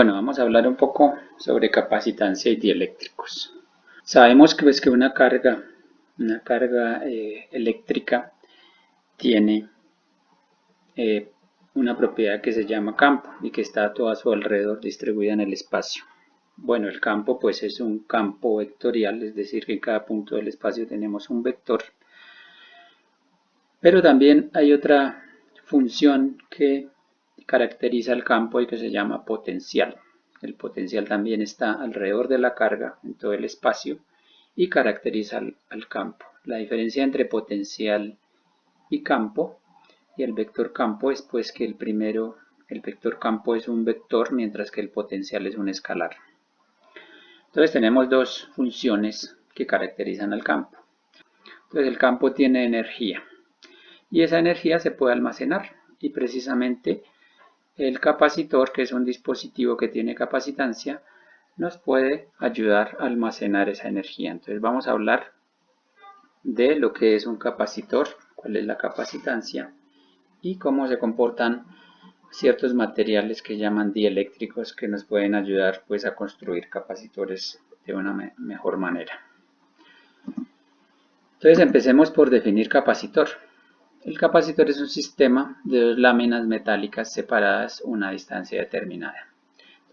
Bueno, vamos a hablar un poco sobre capacitancia y dieléctricos. Sabemos que, que una carga eléctrica tiene una propiedad que se llama campo y que está todo a su alrededor distribuida en el espacio. Bueno, el campo pues es un campo vectorial, es decir, que en cada punto del espacio tenemos un vector. Pero también hay otra función que caracteriza el campo y que se llama potencial. El potencial también está alrededor de la carga en todo el espacio y caracteriza al campo. La diferencia entre potencial y campo y el vector campo es pues que el vector campo es un vector, mientras que el potencial es un escalar. Entonces tenemos dos funciones que caracterizan al campo. Entonces el campo tiene energía y esa energía se puede almacenar, y precisamente el capacitor, que es un dispositivo que tiene capacitancia, nos puede ayudar a almacenar esa energía. Entonces vamos a hablar de lo que es un capacitor, cuál es la capacitancia y cómo se comportan ciertos materiales que llaman dieléctricos, que nos pueden ayudar pues a construir capacitores de una mejor manera. Entonces empecemos por definir capacitor. El capacitor es un sistema de dos láminas metálicas separadas a una distancia determinada.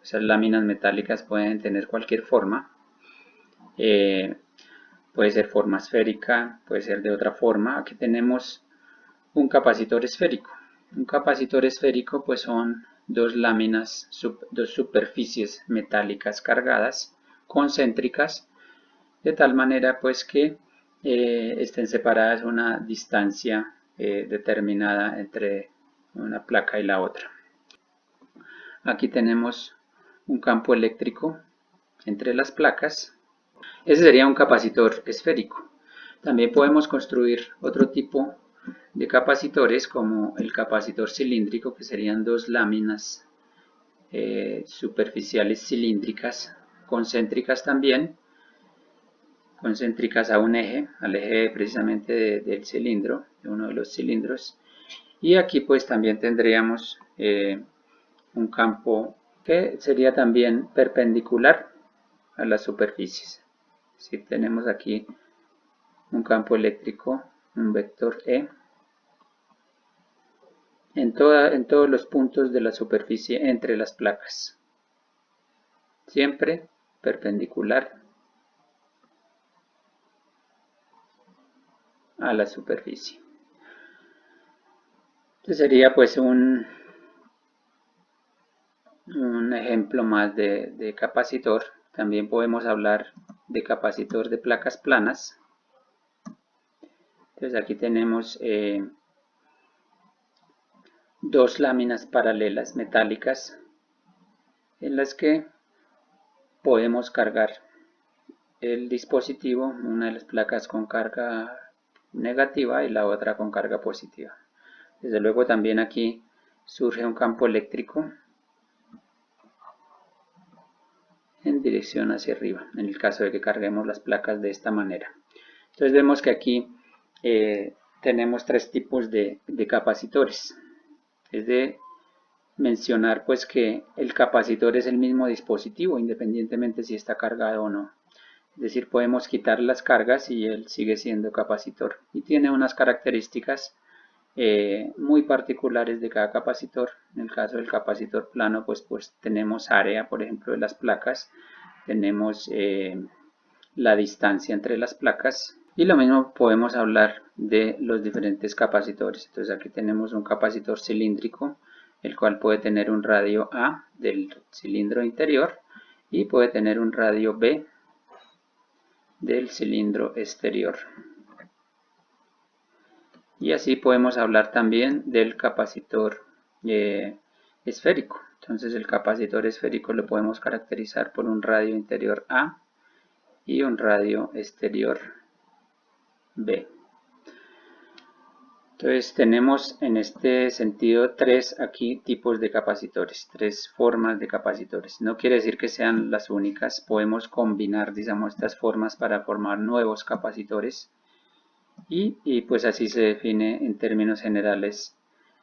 Esas láminas metálicas pueden tener cualquier forma, puede ser forma esférica, puede ser de otra forma. Aquí tenemos un capacitor esférico. Un capacitor esférico pues son dos láminas, dos superficies metálicas cargadas, concéntricas, de tal manera pues que estén separadas una distancia determinada entre una placa y la otra. Aquí tenemos un campo eléctrico entre las placas. Ese sería un capacitor esférico. También podemos construir otro tipo de capacitores, como el capacitor cilíndrico, que serían dos láminas superficiales cilíndricas, concéntricas también, concéntricas a un eje, al eje precisamente del cilindro, de uno de los cilindros. Y aquí pues también tendríamos un campo que sería también perpendicular a las superficies. Si tenemos aquí un campo eléctrico, un vector E, en todos los puntos de la superficie entre las placas, siempre perpendicular a la superficie. Este sería pues un ejemplo más de capacitor. También podemos hablar de capacitor de placas planas. Entonces aquí tenemos dos láminas paralelas metálicas en las que podemos cargar el dispositivo, una de las placas con carga negativa y la otra con carga positiva. Desde luego también aquí surge un campo eléctrico en dirección hacia arriba, en el caso de que carguemos las placas de esta manera. Entonces vemos que aquí tenemos tres tipos de capacitores. Es de mencionar pues que el capacitor es el mismo dispositivo, independientemente si está cargado o no. Es decir, podemos quitar las cargas y él sigue siendo capacitor. Y tiene unas características muy particulares de cada capacitor. En el caso del capacitor plano pues tenemos área, por ejemplo, de las placas, tenemos la distancia entre las placas, y lo mismo podemos hablar de los diferentes capacitores. Entonces aquí tenemos un capacitor cilíndrico, el cual puede tener un radio A del cilindro interior y puede tener un radio B del cilindro exterior. Y así podemos hablar también del capacitor esférico. Entonces el capacitor esférico lo podemos caracterizar por un radio interior A y un radio exterior B. Entonces tenemos en este sentido tres aquí tipos de capacitores, tres formas de capacitores. No quiere decir que sean las únicas, podemos combinar, digamos, estas formas para formar nuevos capacitores y pues así se define en términos generales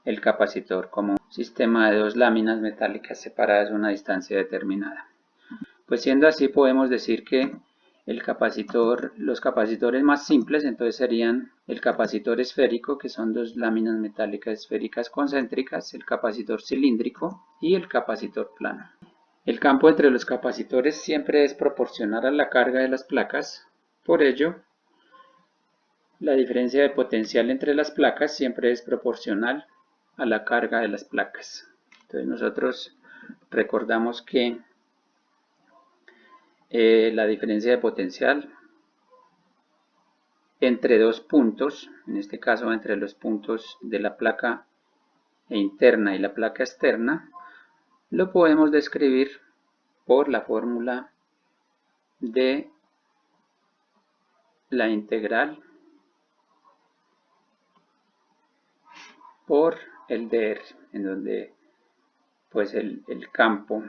el capacitor, como sistema de dos láminas metálicas separadas a una distancia determinada. Pues siendo así, podemos decir que los capacitores más simples entonces serían el capacitor esférico, que son dos láminas metálicas esféricas concéntricas, el capacitor cilíndrico y el capacitor plano. El campo entre los capacitores siempre es proporcional a la carga de las placas, por ello, la diferencia de potencial entre las placas siempre es proporcional a la carga de las placas. Entonces nosotros recordamos que la diferencia de potencial entre dos puntos, en este caso entre los puntos de la placa interna y la placa externa, lo podemos describir por la fórmula de la integral por el dr, en donde pues el campo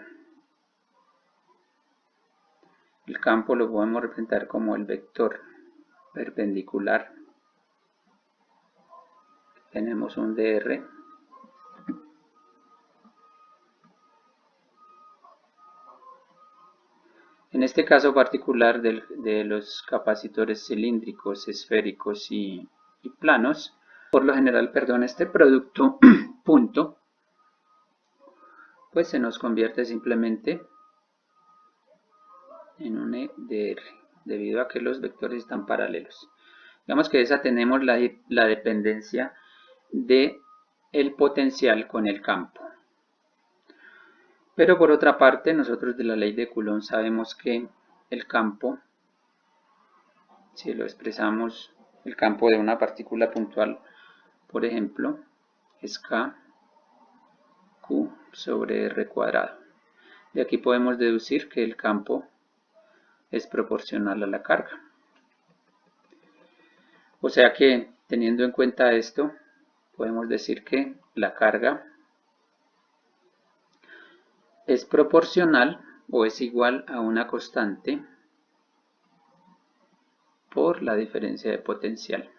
lo podemos representar como el vector perpendicular. Tenemos un dr en este caso particular de los capacitores cilíndricos, esféricos y planos. Por lo general, este producto punto pues se nos convierte simplemente en un EDR, debido a que los vectores están paralelos. Digamos que esa tenemos la dependencia de el potencial con el campo. Pero por otra parte, nosotros de la ley de Coulomb sabemos que el campo, si lo expresamos, el campo de una partícula puntual, por ejemplo, es K Q sobre R cuadrado. De aquí podemos deducir que el campo es proporcional a la carga. O sea que, teniendo en cuenta esto, podemos decir que la carga es proporcional o es igual a una constante por la diferencia de potencial.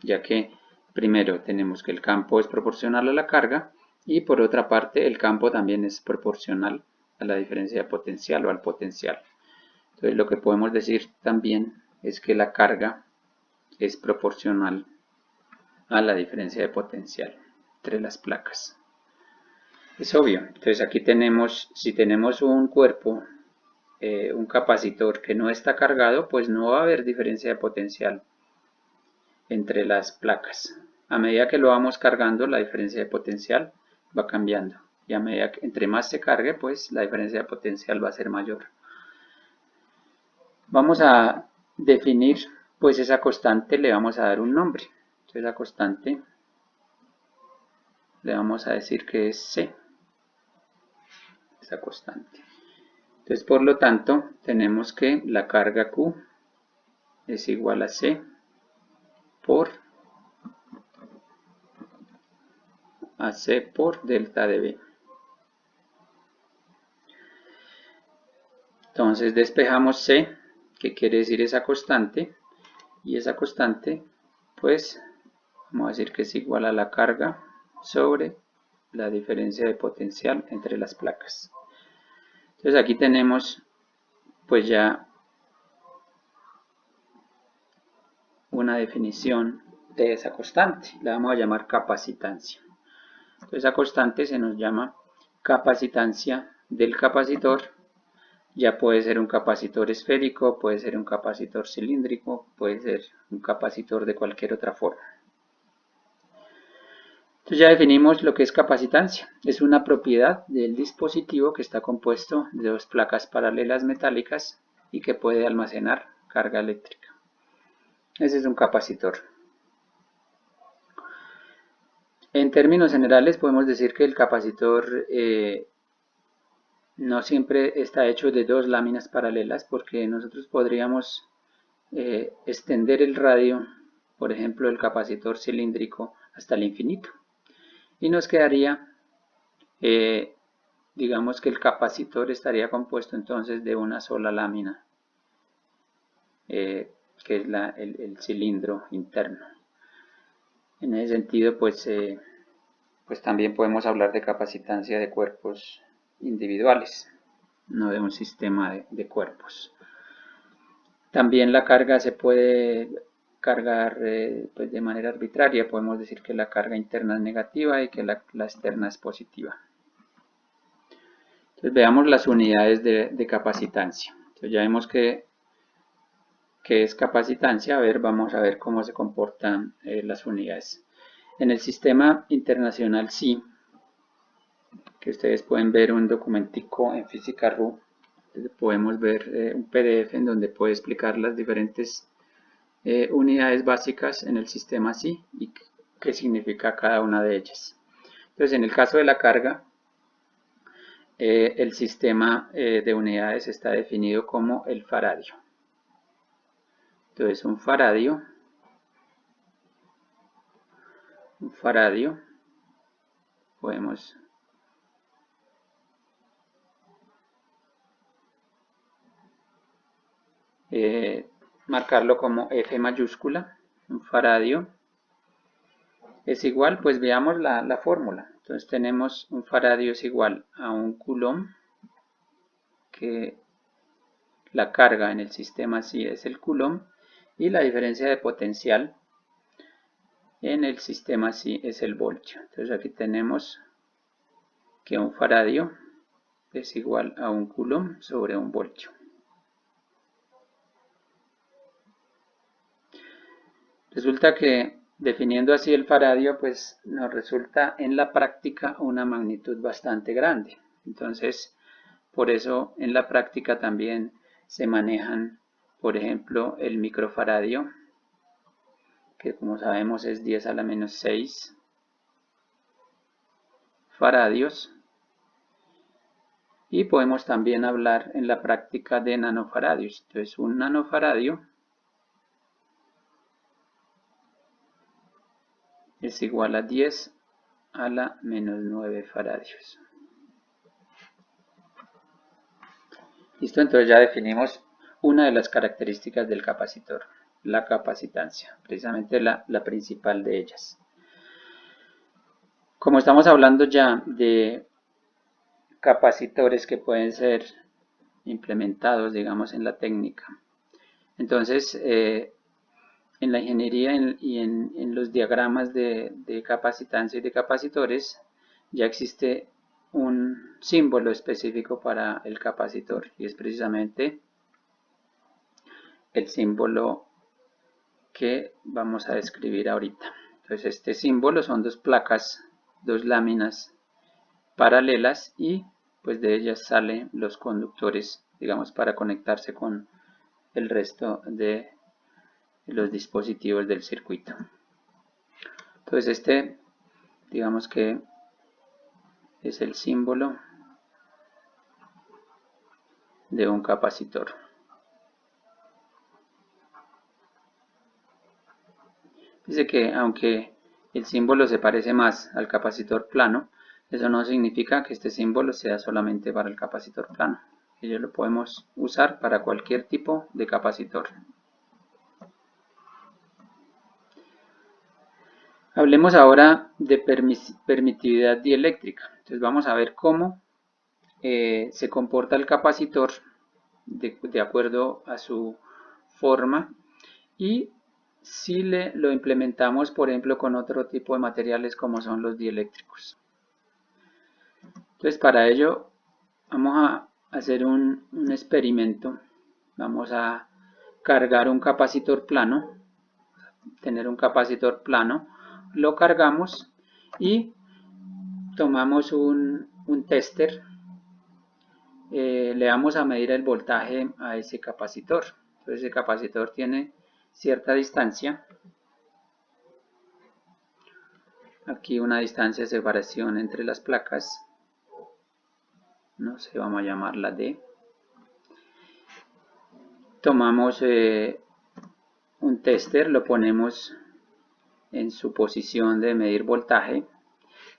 Ya que primero tenemos que el campo es proporcional a la carga y por otra parte el campo también es proporcional a la diferencia de potencial o al potencial. Entonces lo que podemos decir también es que la carga es proporcional a la diferencia de potencial entre las placas. Es obvio. Entonces aquí tenemos, si tenemos un cuerpo, un capacitor que no está cargado, pues no va a haber diferencia de potencial entre las placas. A medida que lo vamos cargando, la diferencia de potencial va cambiando. Y a medida que entre más se cargue, pues la diferencia de potencial va a ser mayor. Vamos a definir pues esa constante, le vamos a dar un nombre. Entonces la constante le vamos a decir que es C. Esa constante. Entonces por lo tanto tenemos que la carga Q es igual a C por delta de B. Entonces despejamos C, que quiere decir esa constante, y esa constante pues vamos a decir que es igual a la carga sobre la diferencia de potencial entre las placas. Entonces aquí tenemos pues ya una definición de esa constante, la vamos a llamar capacitancia. Entonces esa constante se nos llama capacitancia del capacitor. Ya puede ser un capacitor esférico, puede ser un capacitor cilíndrico, puede ser un capacitor de cualquier otra forma. Entonces ya definimos lo que es capacitancia. Es una propiedad del dispositivo que está compuesto de dos placas paralelas metálicas y que puede almacenar carga eléctrica. Ese es un capacitor. En términos generales podemos decir que el capacitor no siempre está hecho de dos láminas paralelas, porque nosotros podríamos extender el radio, por ejemplo el capacitor cilíndrico, hasta el infinito. Y nos quedaría, digamos que el capacitor estaría compuesto entonces de una sola lámina, que es el cilindro interno. En ese sentido, pues pues también podemos hablar de capacitancia de cuerpos individuales, no de un sistema de cuerpos. También la carga se puede cargar pues de manera arbitraria. Podemos decir que la carga interna es negativa y que la externa es positiva. Entonces veamos las unidades de capacitancia. Entonces ya vemos que es capacitancia. Vamos a ver cómo se comportan las unidades. En el sistema internacional SI, que ustedes pueden ver un documentico en Física.ru, podemos ver un PDF en donde puede explicar las diferentes unidades básicas en el sistema SI y qué significa cada una de ellas. Entonces, en el caso de la carga, el sistema de unidades está definido como el faradio. Entonces, un faradio podemos marcarlo como F mayúscula. Un faradio es igual, pues veamos la fórmula. Entonces tenemos un faradio es igual a un coulomb, que la carga en el sistema SI es el coulomb, y la diferencia de potencial en el sistema SI es el voltio. Entonces aquí tenemos que un faradio es igual a un coulomb sobre un voltio. Resulta que definiendo así el faradio, pues nos resulta en la práctica una magnitud bastante grande. Entonces, por eso en la práctica también se manejan, por ejemplo, el microfaradio, que como sabemos es 10 a la menos 6 faradios. Y podemos también hablar en la práctica de nanofaradios. Entonces, un nanofaradio es igual a 10 a la menos 9 faradios. Listo, entonces ya definimos una de las características del capacitor, la capacitancia, precisamente la principal de ellas. Como estamos hablando ya de capacitores que pueden ser implementados, digamos, en la técnica, entonces en la ingeniería y en los diagramas de capacitancia y de capacitores ya existe un símbolo específico para el capacitor y es precisamente el símbolo que vamos a describir ahorita. Entonces este símbolo son dos placas, dos láminas paralelas y pues de ellas salen los conductores, digamos, para conectarse con el resto de los dispositivos del circuito. Entonces este, digamos que es el símbolo de un capacitor. Dice que aunque el símbolo se parece más al capacitor plano, eso no significa que este símbolo sea solamente para el capacitor plano. Ello lo podemos usar para cualquier tipo de capacitor. Hablemos ahora de permitividad dieléctrica. Entonces vamos a ver cómo se comporta el capacitor de acuerdo a su forma y si lo implementamos, por ejemplo, con otro tipo de materiales como son los dieléctricos. Entonces para ello vamos a hacer un experimento. Vamos a cargar un capacitor plano, tener un capacitor plano, lo cargamos y tomamos un tester, le vamos a medir el voltaje a ese capacitor. Entonces ese capacitor tiene cierta distancia, aquí una distancia de separación entre las placas, no sé, vamos a llamarla D. Tomamos un tester, lo ponemos en su posición de medir voltaje.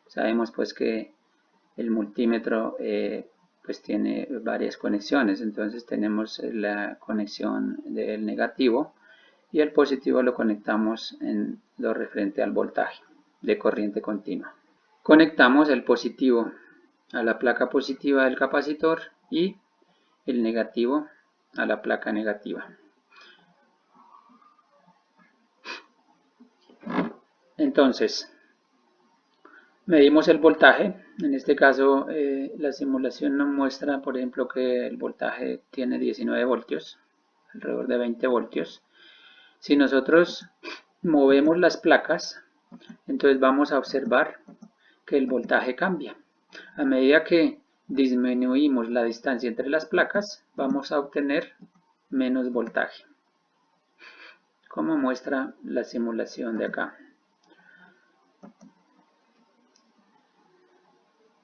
Sabemos pues que el multímetro pues tiene varias conexiones, entonces tenemos la conexión del negativo y el positivo lo conectamos en lo referente al voltaje de corriente continua. conectamos el positivo a la placa positiva del capacitor y el negativo a la placa negativa. Entonces, medimos el voltaje. En este caso, la simulación nos muestra, por ejemplo, que el voltaje tiene 19 voltios, alrededor de 20 voltios. Si nosotros movemos las placas, entonces vamos a observar que el voltaje cambia. A medida que disminuimos la distancia entre las placas, vamos a obtener menos voltaje, como muestra la simulación de acá.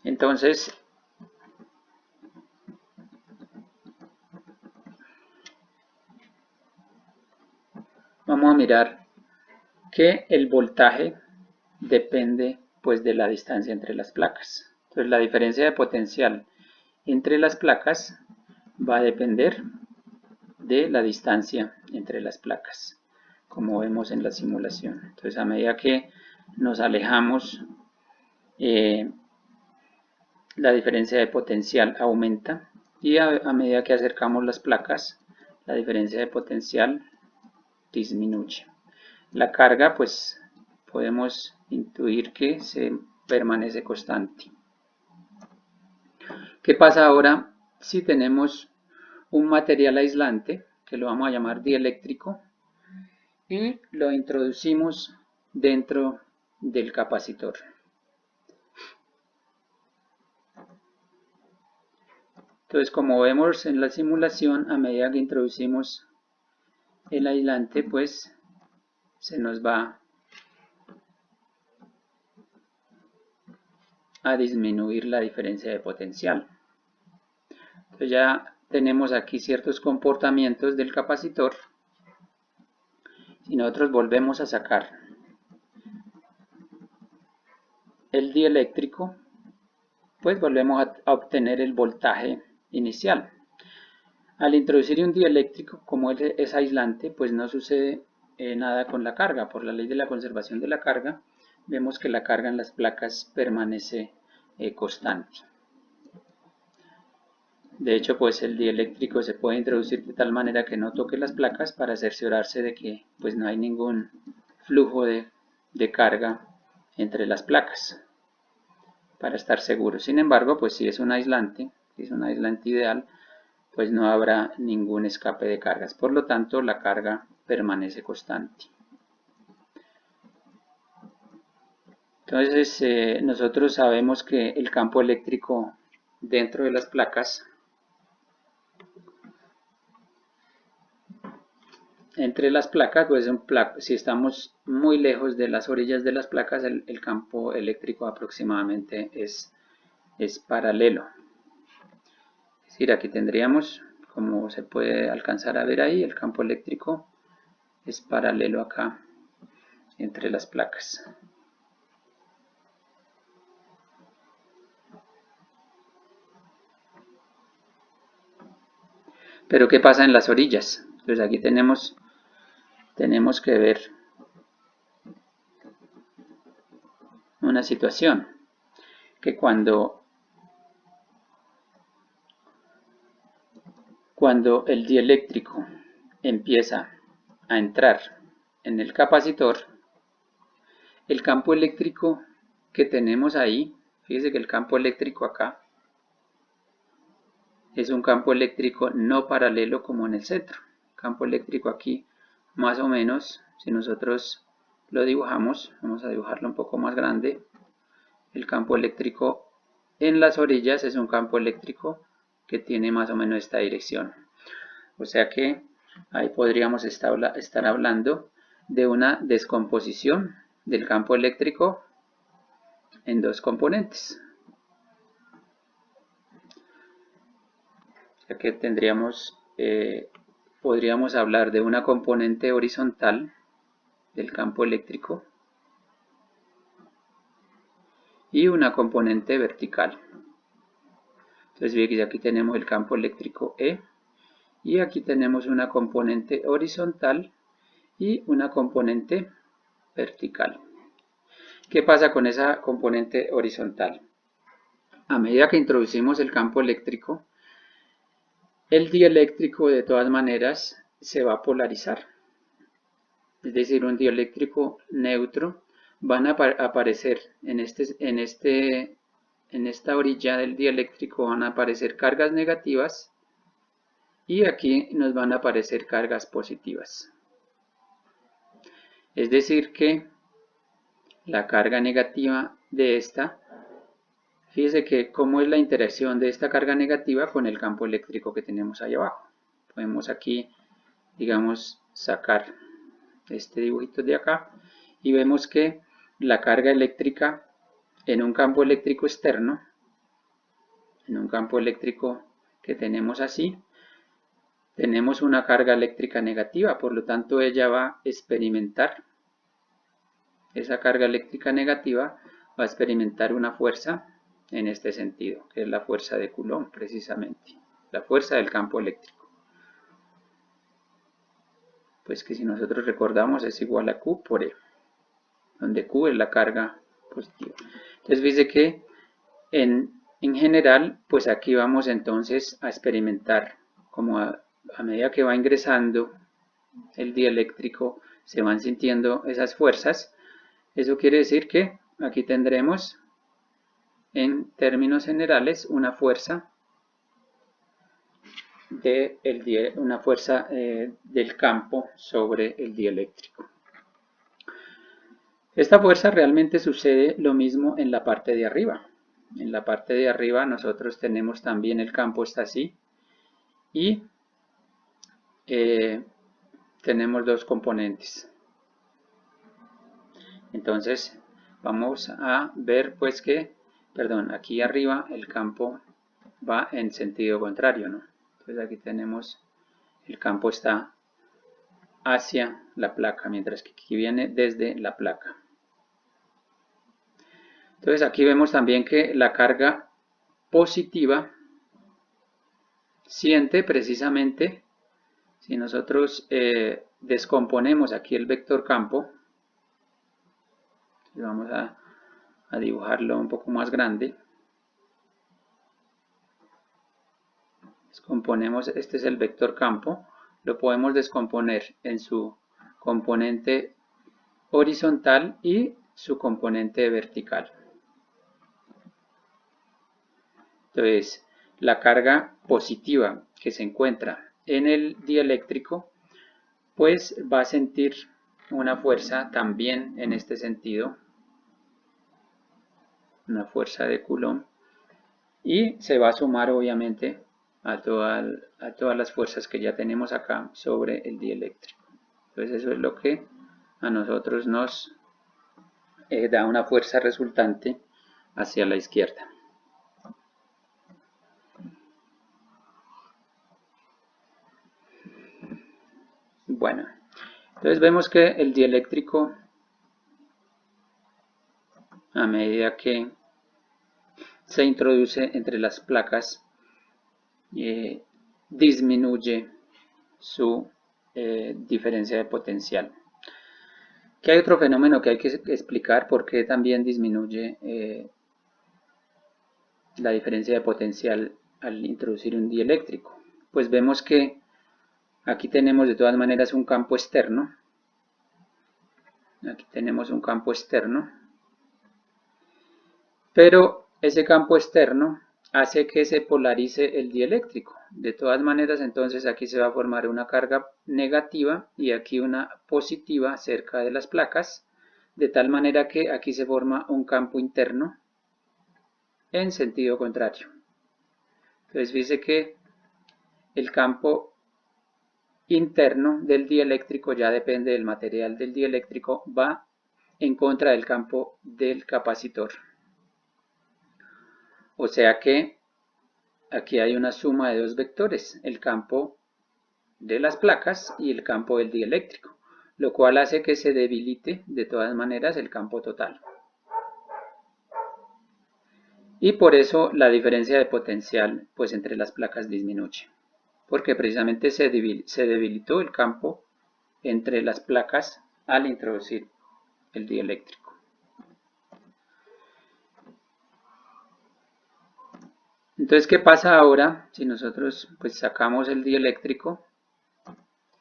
Entonces, vamos a mirar que el voltaje depende pues de la distancia entre las placas. Entonces la diferencia de potencial entre las placas va a depender de la distancia entre las placas, como vemos en la simulación. Entonces a medida que nos alejamos, la diferencia de potencial aumenta, y a medida que acercamos las placas, la diferencia de potencial disminuye. La carga, pues podemos intuir que se permanece constante. ¿Qué pasa ahora si tenemos un material aislante, que lo vamos a llamar dieléctrico, y lo introducimos dentro del capacitor? Entonces, como vemos en la simulación, a medida que introducimos el aislante, pues se nos va a disminuir la diferencia de potencial. Entonces ya tenemos aquí ciertos comportamientos del capacitor. Si nosotros volvemos a sacar el dieléctrico, pues volvemos a obtener el voltaje inicial. Al introducir un dieléctrico, como es aislante, pues no sucede nada con la carga. Por la ley de la conservación de la carga, vemos que la carga en las placas permanece constante. De hecho, pues el dieléctrico se puede introducir de tal manera que no toque las placas, para cerciorarse de que pues no hay ningún flujo de carga entre las placas, para estar seguro. Sin embargo, pues si es un aislante ideal, pues no habrá ningún escape de cargas. Por lo tanto, la carga permanece constante. Entonces, nosotros sabemos que el campo eléctrico dentro de las placas, entre las placas, pues si estamos muy lejos de las orillas de las placas, el campo eléctrico aproximadamente es paralelo. Es decir, aquí tendríamos, como se puede alcanzar a ver ahí, el campo eléctrico es paralelo acá entre las placas. Pero ¿qué pasa en las orillas? Pues aquí tenemos que ver una situación, que cuando el dieléctrico empieza a entrar en el capacitor, el campo eléctrico que tenemos ahí, fíjese que el campo eléctrico acá es un campo eléctrico no paralelo como en el centro. El campo eléctrico aquí, más o menos, si nosotros lo dibujamos, vamos a dibujarlo un poco más grande, el campo eléctrico en las orillas es un campo eléctrico que tiene más o menos esta dirección. O sea que ahí podríamos estar hablando de una descomposición del campo eléctrico en dos componentes. O sea que podríamos hablar de una componente horizontal del campo eléctrico y una componente vertical. Entonces aquí tenemos el campo eléctrico E, y aquí tenemos una componente horizontal y una componente vertical. ¿Qué pasa con esa componente horizontal? A medida que introducimos el campo eléctrico, el dieléctrico de todas maneras se va a polarizar. Es decir, un dieléctrico neutro van a aparecer en esta orilla del dieléctrico van a aparecer cargas negativas y aquí nos van a aparecer cargas positivas. Es decir que la carga negativa de esta, fíjese que cómo es la interacción de esta carga negativa con el campo eléctrico que tenemos ahí abajo. Podemos aquí, digamos, sacar este dibujito de acá y vemos que la carga eléctrica en un campo eléctrico externo, en un campo eléctrico que tenemos así, tenemos una carga eléctrica negativa, por lo tanto ella va a experimentar, esa carga eléctrica negativa va a experimentar una fuerza en este sentido, que es la fuerza de Coulomb precisamente, la fuerza del campo eléctrico. Pues que si nosotros recordamos es igual a Q por E, donde Q es la carga positiva. Entonces dice que en general, pues aquí vamos entonces a experimentar, como a medida que va ingresando el dieléctrico, se van sintiendo esas fuerzas. Eso quiere decir que aquí tendremos, en términos generales, una fuerza del campo sobre el dieléctrico. Esta fuerza realmente sucede lo mismo en la parte de arriba. En la parte de arriba nosotros tenemos también el campo está así y tenemos dos componentes. Entonces vamos a ver pues que, aquí arriba el campo va en sentido contrario, ¿no? Entonces aquí tenemos, el campo está hacia la placa, mientras que aquí viene desde la placa. Entonces aquí vemos también que la carga positiva siente precisamente, si nosotros descomponemos aquí el vector campo, y vamos a dibujarlo un poco más grande, descomponemos, este es el vector campo, lo podemos descomponer en su componente horizontal y su componente vertical. Entonces, la carga positiva que se encuentra en el dieléctrico, pues va a sentir una fuerza también en este sentido, una fuerza de Coulomb, y se va a sumar obviamente a todas las fuerzas que ya tenemos acá sobre el dieléctrico. Entonces eso es lo que a nosotros nos da una fuerza resultante hacia la izquierda. Bueno, entonces vemos que el dieléctrico, a medida que se introduce entre las placas, disminuye su diferencia de potencial. ¿Qué hay otro fenómeno que hay que explicar? ¿Por qué también disminuye la diferencia de potencial al introducir un dieléctrico? Pues vemos que aquí tenemos de todas maneras un campo externo. Aquí tenemos un campo externo. Pero ese campo externo hace que se polarice el dieléctrico. De todas maneras, entonces aquí se va a formar una carga negativa y aquí una positiva cerca de las placas, de tal manera que aquí se forma un campo interno en sentido contrario. Entonces dice que el campo interno del dieléctrico, ya depende del material del dieléctrico, va en contra del campo del capacitor. O sea que aquí hay una suma de dos vectores, el campo de las placas y el campo del dieléctrico, lo cual hace que se debilite de todas maneras el campo total. Y por eso la diferencia de potencial pues entre las placas disminuye, porque precisamente se debilitó el campo entre las placas al introducir el dieléctrico. Entonces, ¿qué pasa ahora si nosotros pues sacamos el dieléctrico?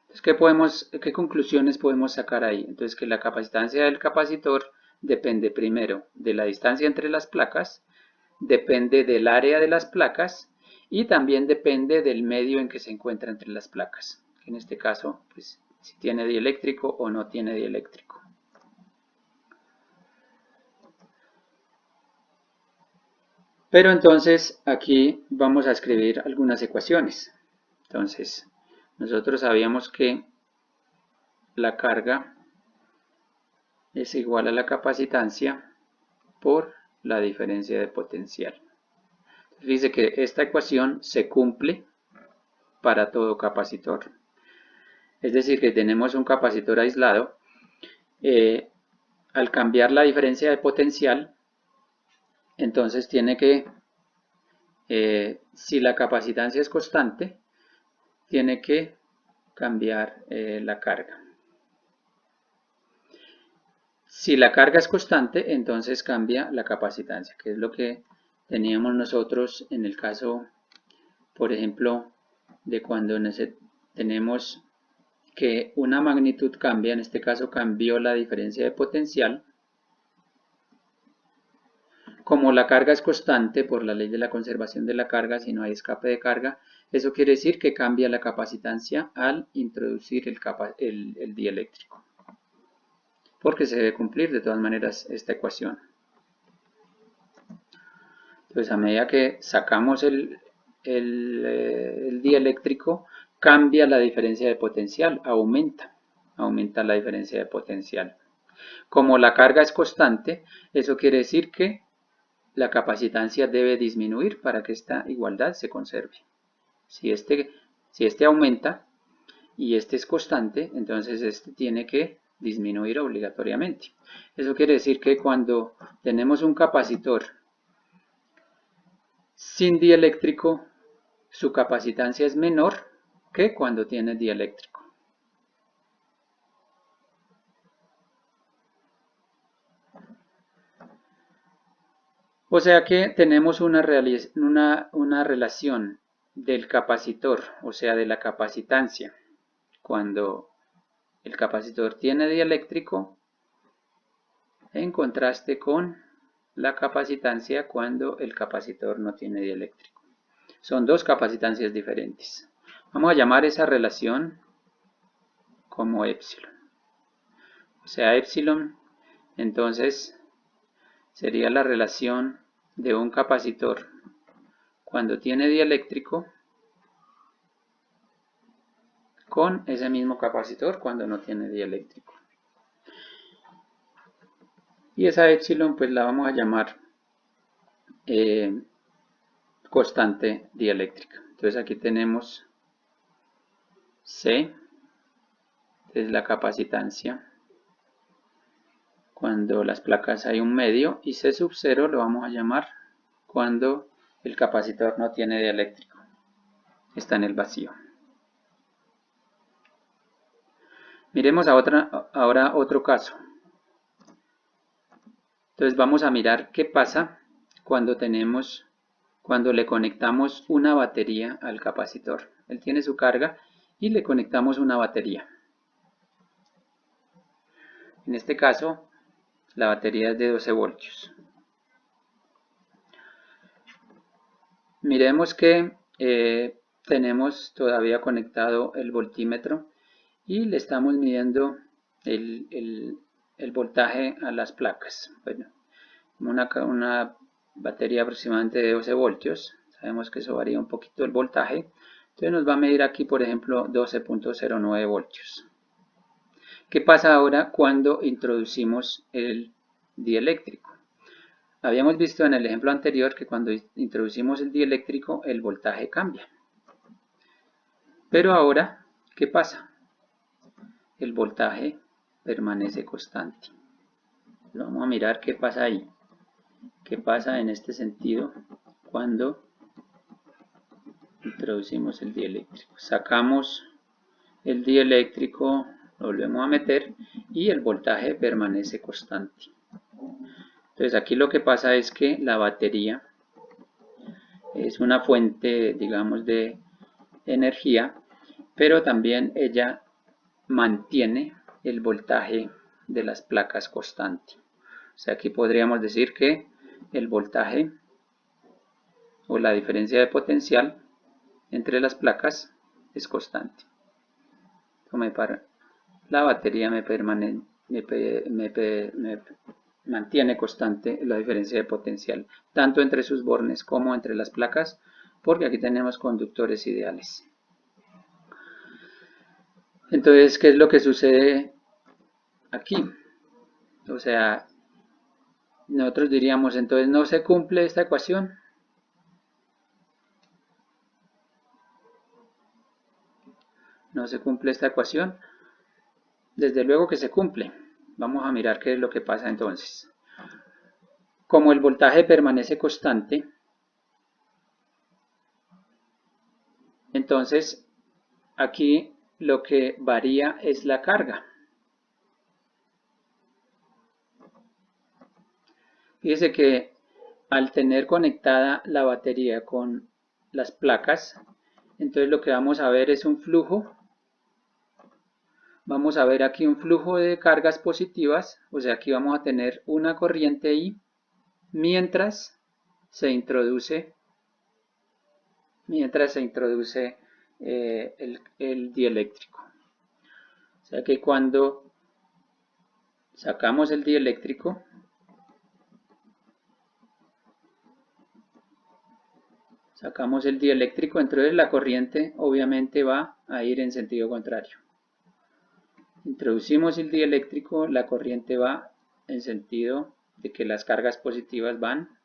Entonces, ¿qué conclusiones podemos sacar ahí? Entonces, que la capacitancia del capacitor depende primero de la distancia entre las placas, depende del área de las placas y también depende del medio en que se encuentra entre las placas. En este caso, pues, si tiene dieléctrico o no tiene dieléctrico. Pero entonces aquí vamos a escribir algunas ecuaciones. Entonces, nosotros sabíamos que la carga es igual a la capacitancia por la diferencia de potencial. Dice que esta ecuación se cumple para todo capacitor. Es decir, que tenemos un capacitor aislado. Al cambiar la diferencia de potencial, entonces tiene que, si la capacitancia es constante, tiene que cambiar la carga. Si la carga es constante, entonces cambia la capacitancia, que es lo que teníamos nosotros en el caso, por ejemplo, de cuando tenemos que una magnitud cambia, en este caso cambió la diferencia de potencial. Como la carga es constante por la ley de la conservación de la carga, si no hay escape de carga, eso quiere decir que cambia la capacitancia al introducir el dieléctrico. Porque se debe cumplir de todas maneras esta ecuación. Entonces, a medida que sacamos el dieléctrico, cambia la diferencia de potencial, aumenta la diferencia de potencial. Como la carga es constante, eso quiere decir que la capacitancia debe disminuir para que esta igualdad se conserve. Si este aumenta y este es constante, entonces este tiene que disminuir obligatoriamente. Eso quiere decir que cuando tenemos un capacitor sin dieléctrico, su capacitancia es menor que cuando tiene dieléctrico. O sea que tenemos una relación del capacitor, o sea, de la capacitancia, cuando el capacitor tiene dieléctrico, en contraste con la capacitancia cuando el capacitor no tiene dieléctrico. Son dos capacitancias diferentes. Vamos a llamar esa relación como épsilon. O sea, épsilon, entonces, sería la relación de un capacitor cuando tiene dieléctrico con ese mismo capacitor cuando no tiene dieléctrico. Y esa épsilon pues la vamos a llamar constante dieléctrica. Entonces aquí tenemos C, es la capacitancia cuando las placas hay un medio, y C sub 0 lo vamos a llamar cuando el capacitor no tiene dieléctrico, está en el vacío. Miremos ahora otro caso. Entonces vamos a mirar qué pasa cuando le conectamos una batería al capacitor. Él tiene su carga y le conectamos una batería. En este caso, la batería es de 12 voltios. Miremos que tenemos todavía conectado el voltímetro y le estamos midiendo el voltaje a las placas. Bueno, una batería aproximadamente de 12 voltios. Sabemos que eso varía un poquito el voltaje. Entonces nos va a medir aquí, por ejemplo, 12.09 voltios. ¿Qué pasa ahora cuando introducimos el dieléctrico? Habíamos visto en el ejemplo anterior que cuando introducimos el dieléctrico el voltaje cambia. Pero ahora, ¿qué pasa? El voltaje permanece constante. Vamos a mirar qué pasa ahí. ¿Qué pasa en este sentido cuando introducimos el dieléctrico? Sacamos el dieléctrico, lo volvemos a meter y el voltaje permanece constante. Entonces aquí lo que pasa es que la batería es una fuente, digamos, de energía, pero también ella mantiene el voltaje de las placas constante. O sea, aquí podríamos decir que el voltaje o la diferencia de potencial entre las placas es constante. La batería me mantiene constante la diferencia de potencial, tanto entre sus bornes como entre las placas, porque aquí tenemos conductores ideales. Entonces, ¿qué es lo que sucede aquí? O sea, nosotros diríamos, entonces no se cumple esta ecuación. No se cumple esta ecuación. Desde luego que se cumple. Vamos a mirar qué es lo que pasa entonces. Como el voltaje permanece constante, entonces aquí lo que varía es la carga. Fíjese que al tener conectada la batería con las placas, entonces lo que vamos a ver es un flujo. Vamos a ver aquí un flujo de cargas positivas, o sea, aquí vamos a tener una corriente I mientras se introduce el dieléctrico. O sea que cuando sacamos el dieléctrico, entonces la corriente obviamente va a ir en sentido contrario. Introducimos el dieléctrico, la corriente va en sentido de que las cargas positivas van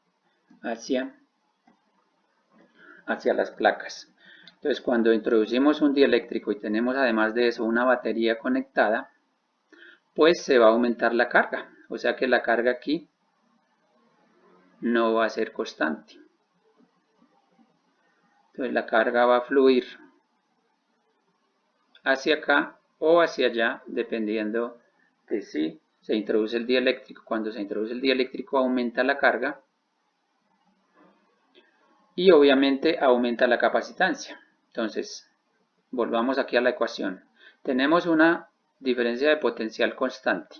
hacia las placas. Entonces, cuando introducimos un dieléctrico y tenemos además de eso una batería conectada, pues se va a aumentar la carga. O sea que la carga aquí no va a ser constante. Entonces la carga va a fluir hacia acá o hacia allá, dependiendo de si se introduce el dieléctrico. Cuando se introduce el dieléctrico aumenta la carga y obviamente aumenta la capacitancia. Entonces, volvamos aquí a la ecuación. Tenemos una diferencia de potencial constante.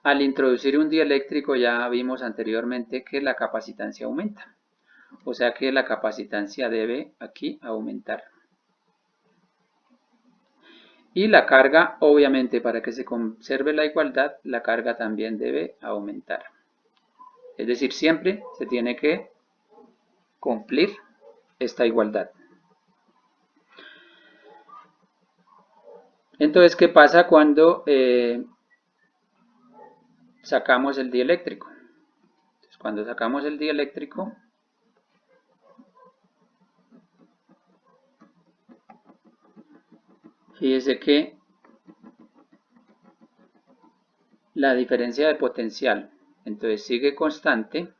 Al introducir un dieléctrico ya vimos anteriormente que la capacitancia aumenta. O sea que la capacitancia debe aquí aumentar. Y la carga, obviamente, para que se conserve la igualdad, la carga también debe aumentar. Es decir, siempre se tiene que cumplir esta igualdad. Entonces, ¿qué pasa cuando sacamos el dieléctrico? Entonces, cuando sacamos el dieléctrico, fíjese que la diferencia de potencial, entonces sigue constante.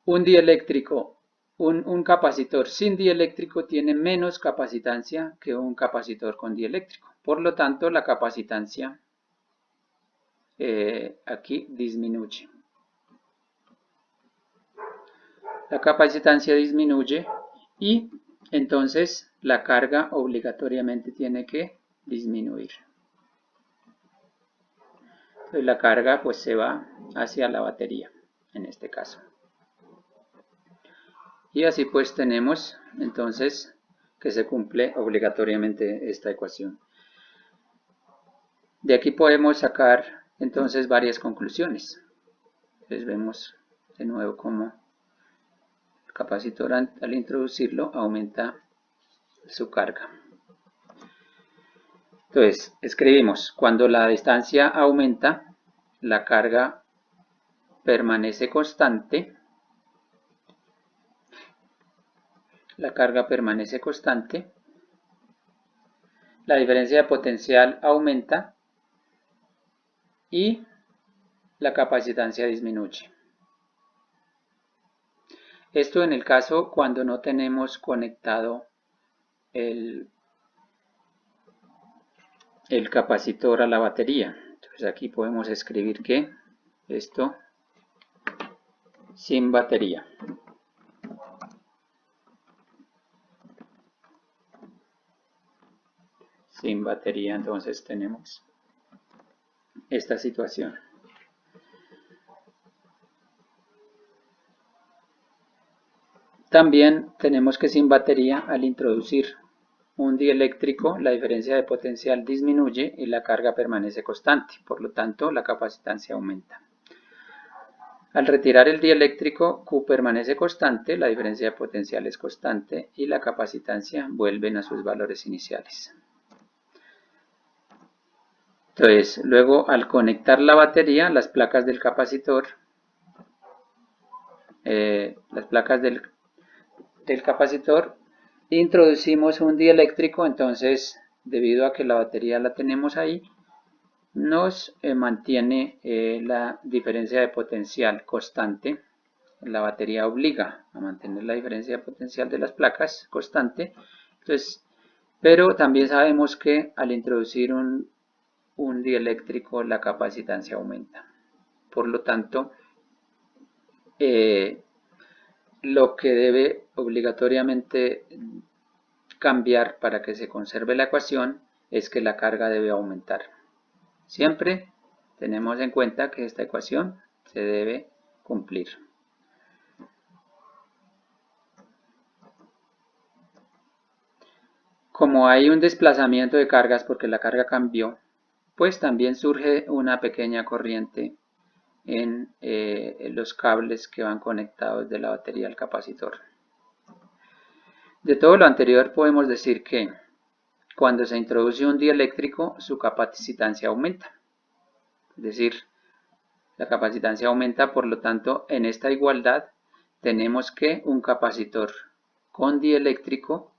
Un dieléctrico, un capacitor sin dieléctrico tiene menos capacitancia que un capacitor con dieléctrico. Por lo tanto, la capacitancia aquí disminuye. La capacitancia disminuye y entonces la carga obligatoriamente tiene que disminuir. Entonces la carga pues se va hacia la batería en este caso. Y así pues tenemos entonces que se cumple obligatoriamente esta ecuación. De aquí podemos sacar entonces varias conclusiones. Entonces vemos de nuevo cómo el capacitor al introducirlo aumenta su carga. Entonces escribimos, cuando la distancia aumenta, la carga permanece constante. La diferencia de potencial aumenta y la capacitancia disminuye. Esto en el caso cuando no tenemos conectado el capacitor a la batería. Entonces aquí podemos escribir que esto sin batería. Sin batería, entonces tenemos esta situación. También tenemos que sin batería, al introducir un dieléctrico, la diferencia de potencial disminuye y la carga permanece constante, por lo tanto la capacitancia aumenta. Al retirar el dieléctrico, Q permanece constante, la diferencia de potencial es constante y la capacitancia vuelven a sus valores iniciales. Entonces, luego al conectar la batería, las placas del capacitor, introducimos un dieléctrico, entonces debido a que la batería la tenemos ahí, nos mantiene la diferencia de potencial constante. La batería obliga a mantener la diferencia de potencial de las placas constante. Entonces, pero también sabemos que al introducir un dieléctrico la capacitancia aumenta. Por lo tanto, lo que debe obligatoriamente cambiar para que se conserve la ecuación es que la carga debe aumentar. Siempre tenemos en cuenta que esta ecuación se debe cumplir. Como hay un desplazamiento de cargas porque la carga cambió, pues también surge una pequeña corriente en los cables que van conectados de la batería al capacitor. De todo lo anterior podemos decir que cuando se introduce un dieléctrico su capacitancia aumenta. Es decir, la capacitancia aumenta, por lo tanto en esta igualdad tenemos que un capacitor con dieléctrico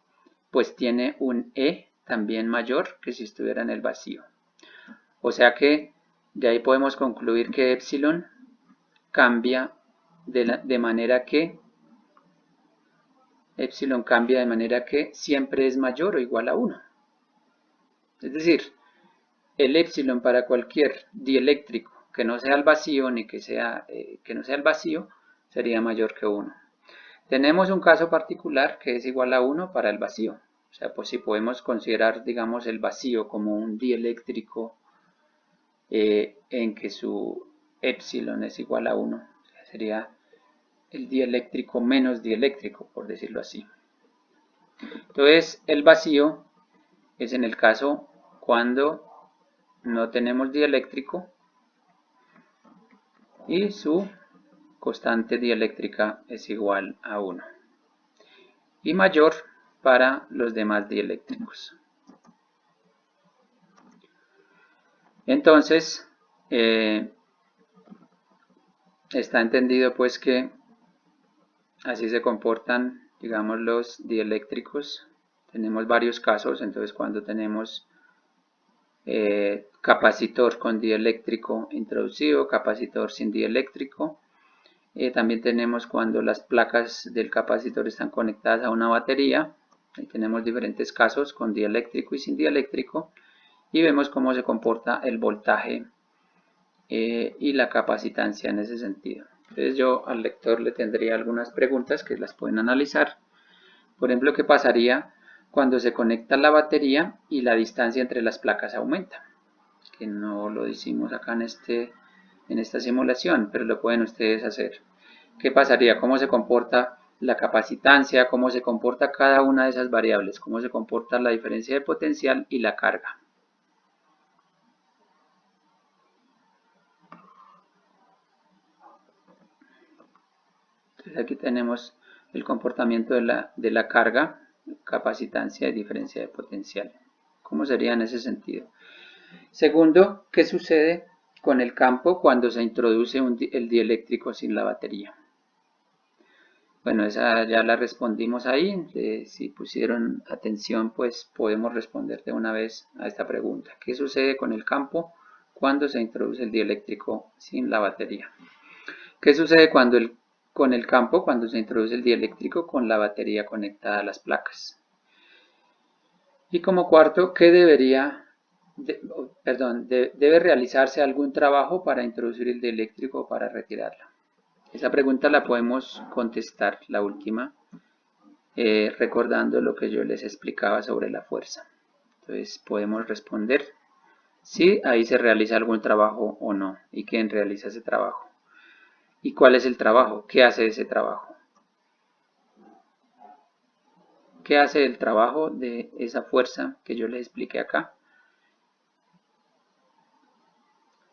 pues tiene un E también mayor que si estuviera en el vacío. O sea que de ahí podemos concluir que epsilon cambia de manera que siempre es mayor o igual a 1. Es decir, el epsilon para cualquier dieléctrico que no sea el vacío ni que no sea el vacío sería mayor que 1. Tenemos un caso particular que es igual a 1 para el vacío. O sea, pues si podemos considerar, digamos, el vacío como un dieléctrico en que su epsilon es igual a 1. Sería el dieléctrico menos dieléctrico, por decirlo así. Entonces, el vacío es en el caso cuando no tenemos dieléctrico y su constante dieléctrica es igual a 1 y mayor para los demás dieléctricos. Entonces, está entendido pues que así se comportan, digamos, los dieléctricos. Tenemos varios casos, entonces cuando tenemos capacitor con dieléctrico introducido, capacitor sin dieléctrico. También tenemos cuando las placas del capacitor están conectadas a una batería. Ahí tenemos diferentes casos con dieléctrico y sin dieléctrico. Y vemos cómo se comporta el voltaje y la capacitancia en ese sentido. Entonces yo al lector le tendría algunas preguntas que las pueden analizar. Por ejemplo, ¿qué pasaría cuando se conecta la batería y la distancia entre las placas aumenta? Que no lo hicimos acá en esta simulación, pero lo pueden ustedes hacer. ¿Qué pasaría? ¿Cómo se comporta la capacitancia? ¿Cómo se comporta cada una de esas variables? ¿Cómo se comporta la diferencia de potencial y la carga? Entonces aquí tenemos el comportamiento de la carga, capacitancia y diferencia de potencial. ¿Cómo sería en ese sentido? Segundo, ¿qué sucede con el campo cuando se introduce el dieléctrico sin la batería? Bueno, esa ya la respondimos ahí. Si pusieron atención, pues podemos responder de una vez a esta pregunta. ¿Qué sucede con el campo cuando se introduce el dieléctrico sin la batería? ¿Qué sucede con el campo cuando se introduce el dieléctrico con la batería conectada a las placas? Y como cuarto, ¿qué debe realizarse algún trabajo para introducir el dieléctrico o para retirarlo? Esa pregunta la podemos contestar, la última, recordando lo que yo les explicaba sobre la fuerza. Entonces podemos responder si ahí se realiza algún trabajo o no, y quién realiza ese trabajo. ¿Y cuál es el trabajo? ¿Qué hace ese trabajo? ¿Qué hace el trabajo de esa fuerza que yo les expliqué acá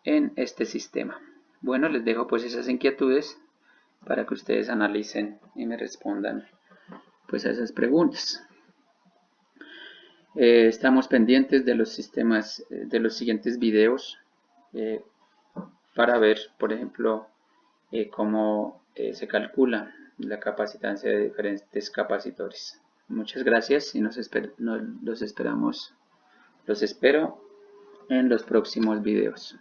en este sistema? Bueno, les dejo pues esas inquietudes para que ustedes analicen y me respondan pues a esas preguntas. Estamos pendientes de los sistemas, de los siguientes videos para ver, por ejemplo, cómo se calcula la capacitancia de diferentes capacitores. Muchas gracias y los espero en los próximos videos.